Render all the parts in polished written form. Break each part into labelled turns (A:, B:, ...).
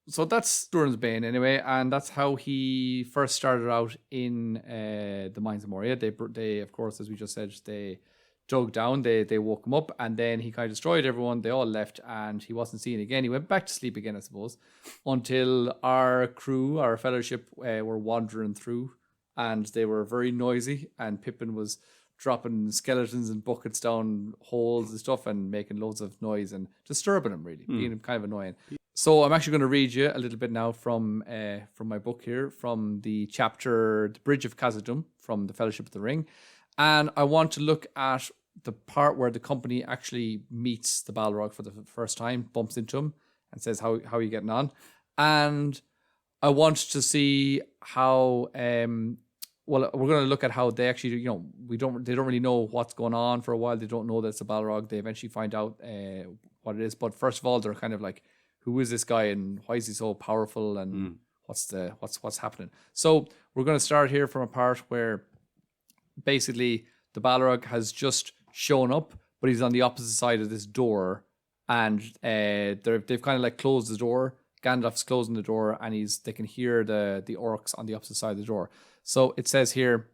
A: So that's Durin's Bane anyway, and that's how he first started out in the mines of Moria. They, of course, as we just said, they dug down, they woke him up, and then he kind of destroyed everyone. They all left, and he wasn't seen again. He went back to sleep again, I suppose, until our crew, our fellowship, were wandering through, and they were very noisy, and Pippin was dropping skeletons and buckets down holes and stuff and making loads of noise and disturbing him, really, being kind of annoying. So I'm actually going to read you a little bit now from my book here, from the chapter The Bridge of Khazad-dûm from the Fellowship of the Ring. And I want to look at the part where the company actually meets the Balrog for the first time, bumps into him and says, how are you getting on? And I want to see how... we're going to look at how they actually, they don't really know what's going on for a while. They don't know that it's a Balrog. They eventually find out what it is. But first of all, they're kind of like, who is this guy and why is he so powerful and what's happening? So we're going to start here from a part where basically the Balrog has just shown up, but he's on the opposite side of this door, and they've kind of like closed the door. Gandalf's closing the door, and they can hear the orcs on the opposite side of the door. So it says here,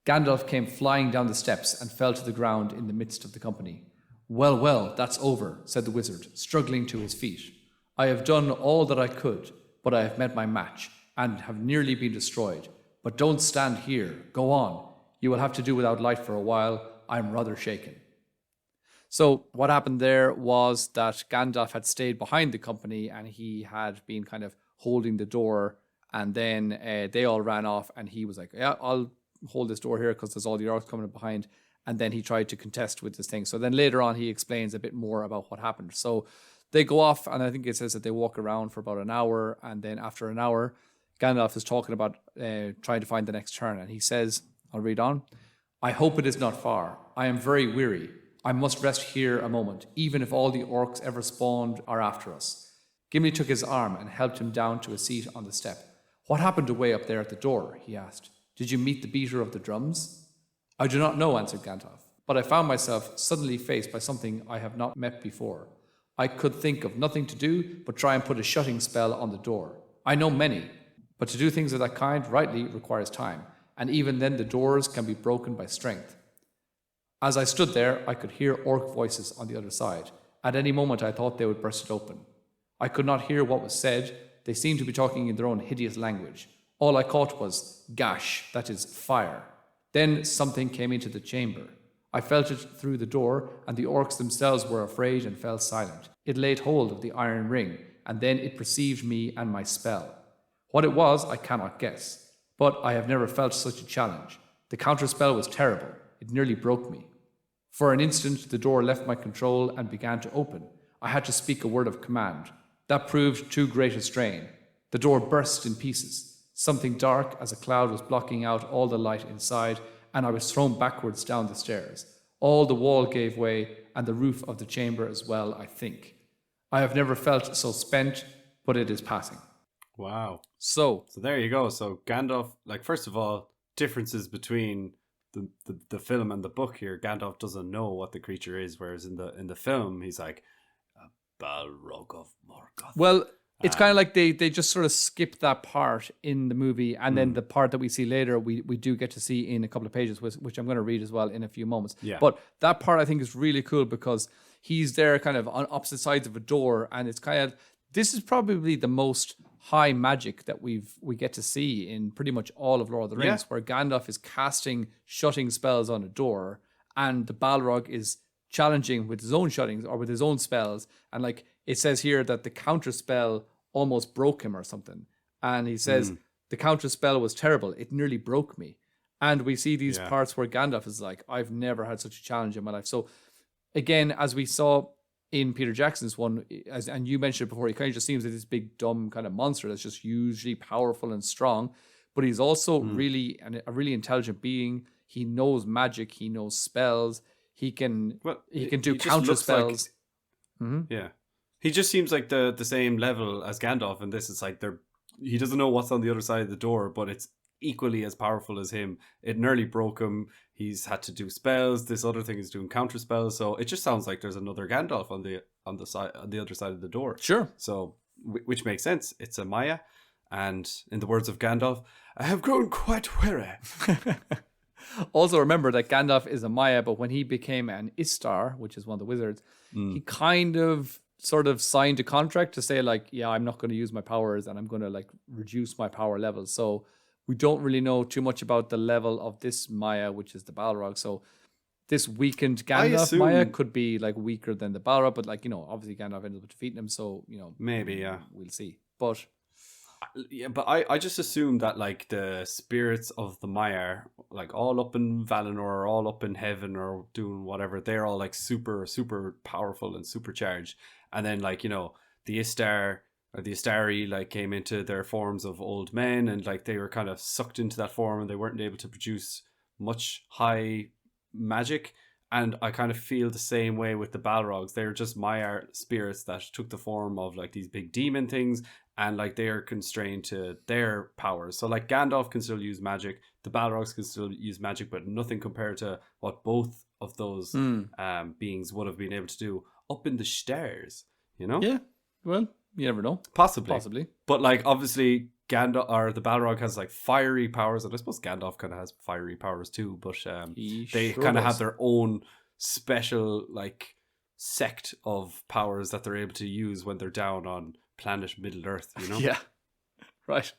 A: Gandalf came flying down the steps and fell to the ground in the midst of the company. Well, that's over, said the wizard, struggling to his feet. I have done all that I could, but I have met my match and have nearly been destroyed. But don't stand here. Go on. You will have to do without light for a while. I'm rather shaken. So what happened there was that Gandalf had stayed behind the company and he had been kind of holding the door, and then they all ran off and he was like, yeah, I'll hold this door here because there's all the orcs coming up behind. And then he tried to contest with this thing. So then later on he explains a bit more about what happened. So they go off, and I think it says that they walk around for about an hour, and then after an hour, Gandalf is talking about trying to find the next turn, and he says, I'll read on, I hope it is not far. I am very weary. I must rest here a moment, even if all the orcs ever spawned are after us. Gimli took his arm and helped him down to a seat on the step. What happened away up there at the door? He asked. Did you meet the beater of the drums? I do not know, answered Gandalf, but I found myself suddenly faced by something I have not met before. I could think of nothing to do but try and put a shutting spell on the door. I know many, but to do things of that kind rightly requires time, and even then the doors can be broken by strength. As I stood there, I could hear orc voices on the other side. At any moment I thought they would burst it open. I could not hear what was said. They seemed to be talking in their own hideous language. All I caught was gash, that is, fire. Then something came into the chamber. I felt it through the door, and the orcs themselves were afraid and fell silent. It laid hold of the iron ring, and then it perceived me and my spell. What it was, I cannot guess, but I have never felt such a challenge. The counterspell was terrible. It nearly broke me. For an instant, the door left my control and began to open. I had to speak a word of command. That proved too great a strain. The door burst in pieces. Something dark as a cloud was blocking out all the light inside, and I was thrown backwards down the stairs. All the wall gave way, and the roof of the chamber as well, I think. I have never felt so spent, but it is passing.
B: Wow.
A: So
B: there you go. So Gandalf, first of all, differences between the film and the book here. Gandalf doesn't know what the creature is, whereas in the film, he's like, a Balrog of Morgoth.
A: Well, it's kind of like they just sort of skip that part in the movie, and then the part that we see later, we do get to see in a couple of pages, which I'm going to read as well in a few moments.
B: Yeah.
A: But that part I think is really cool because he's there kind of on opposite sides of a door, and it's kind of, this is probably the most high magic that we get to see in pretty much all of Lord of the Rings, where Gandalf is casting shutting spells on a door, and the Balrog is challenging with his own shuttings or with his own spells, and like it says here that the counter spell almost broke him or something, and he says the counter spell was terrible, it nearly broke me. And we see these parts where Gandalf is like, I've never had such a challenge in my life. So again, as we saw in Peter Jackson's one, and you mentioned it before, he kind of just seems like this big dumb kind of monster that's just hugely powerful and strong, but he's also really a really intelligent being. He knows magic, he knows spells, he can do counter spells.
B: Yeah, he just seems like the same level as Gandalf, and this is like he doesn't know what's on the other side of the door, but it's equally as powerful as him. It nearly broke him. He's had to do spells. This other thing is doing counter spells. So it just sounds like there's another Gandalf on the other side of the door.
A: Sure.
B: So which makes sense. It's a Maya. And in the words of Gandalf, I have grown quite weary.
A: Also, remember that Gandalf is a Maya, but when he became an Istar, which is one of the wizards, he kind of sort of signed a contract to say, like, yeah, I'm not going to use my powers and I'm going to like reduce my power levels. So we don't really know too much about the level of this Maya, which is the Balrog. So this weakened Gandalf Maya could be like weaker than the Balrog, but like, obviously Gandalf ended up defeating him. So,
B: maybe, yeah.
A: We'll see. But
B: yeah, but I just assumed that like the spirits of the Maya, like all up in Valinor or all up in heaven or doing whatever, they're all like super, super powerful and supercharged. And then like, the Istar or the Istari like came into their forms of old men and like they were kind of sucked into that form and they weren't able to produce much high magic. And I kind of feel the same way with the Balrogs. They're just Maya spirits that took the form of like these big demon things, and like they are constrained to their powers. So like Gandalf can still use magic, the Balrogs can still use magic, but nothing compared to what both of those beings would have been able to do up in the stairs.
A: Yeah, well, you never know.
B: Possibly. But like obviously Gandalf or the Balrog has like fiery powers, and I suppose Gandalf kind of has fiery powers too, but they kind of have their own special like sect of powers that they're able to use when they're down on planet Middle Earth,
A: Yeah. Right.